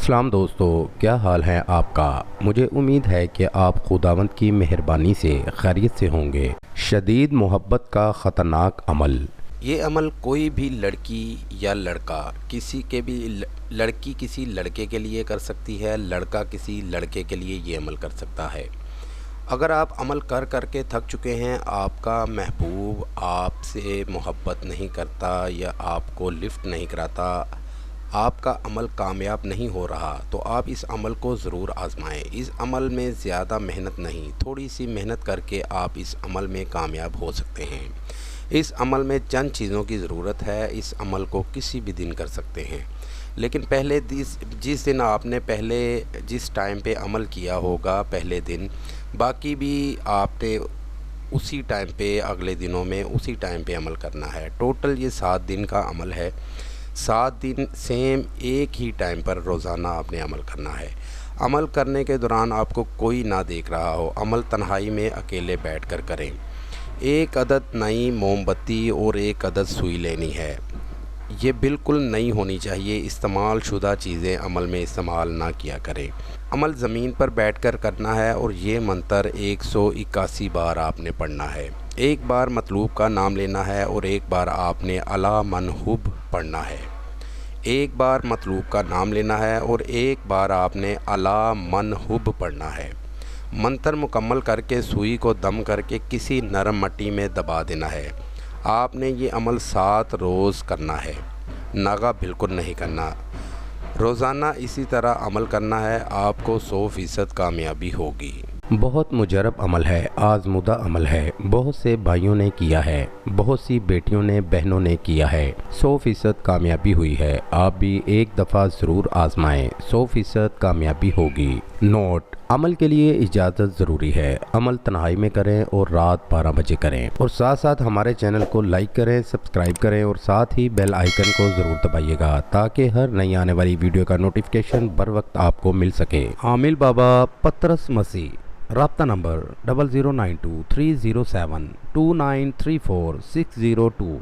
सलाम दोस्तों, क्या हाल है आपका। मुझे उम्मीद है कि आप खुदावंद की मेहरबानी से खैरियत से होंगे। शदीद मोहब्बत का ख़तरनाक अमल। ये अमल कोई भी लड़की या लड़का किसी के भी लड़की किसी लड़के के लिए कर सकती है, लड़का किसी लड़के के लिए ये अमल कर सकता है। अगर आप अमल कर कर के थक चुके हैं, आपका महबूब आपसे मोहब्बत नहीं करता या आपको लिफ्ट नहीं कराता, आपका अमल कामयाब नहीं हो रहा, तो आप इस अमल को ज़रूर आज़माएं। इस अमल में ज़्यादा मेहनत नहीं, थोड़ी सी मेहनत करके आप इस अमल में कामयाब हो सकते हैं। इस अमल में चंद चीज़ों की ज़रूरत है। इस अमल को किसी भी दिन कर सकते हैं, लेकिन पहले जिस दिन आपने जिस टाइम पे अमल किया होगा पहले दिन, बाकी भी आपने उसी टाइम पे अगले दिनों में उसी टाइम पे अमल करना है। टोटल ये 7 दिन का अमल है। 7 दिन सेम एक ही टाइम पर रोज़ाना आपने अमल करना है। अमल करने के दौरान आपको कोई ना देख रहा हो, अमल तन्हाई में अकेले बैठकर करें। 1 अदद नई मोमबत्ती और 1 अदद सुई लेनी है। ये बिल्कुल नई होनी चाहिए। इस्तेमाल शुदा चीज़ें अमल में इस्तेमाल ना किया करें। अमल ज़मीन पर बैठकर करना है और ये मंत्र 181 बार आपने पढ़ना है। 1 बार मतलूब का नाम लेना है और 1 बार आपने अला मनहुब पढ़ना है। 1 बार मतलूब का नाम लेना है और 1 बार आपने अला मनहुब पढ़ना है। मंत्र मुकम्मल करके सुई को दम करके किसी नरम मट्टी में दबा देना है। आपने ये अमल 7 रोज़ करना है, नागा बिल्कुल नहीं करना। रोज़ाना इसी तरह अमल करना है, आपको 100% कामयाबी होगी। बहुत मुजरब अमल है, आजमुदा अमल है। बहुत से भाइयों ने किया है, बहुत सी बेटियों ने बहनों ने किया है। 100% कामयाबी हुई है। आप भी एक दफ़ा ज़रूर आजमाएं, 100% कामयाबी होगी। नोट: अमल के लिए इजाज़त ज़रूरी है। अमल तन्हाई में करें और रात 12 बजे करें। और साथ साथ हमारे चैनल को लाइक करें, सब्सक्राइब करें और साथ ही बेल आइकन को ज़रूर दबाइएगा ताकि हर नई आने वाली वीडियो का नोटिफिकेशन बर वक्त आपको मिल सके। आमिल बाबा, पतरस मसीह। राब्ता नंबर 0092 307 2934 602।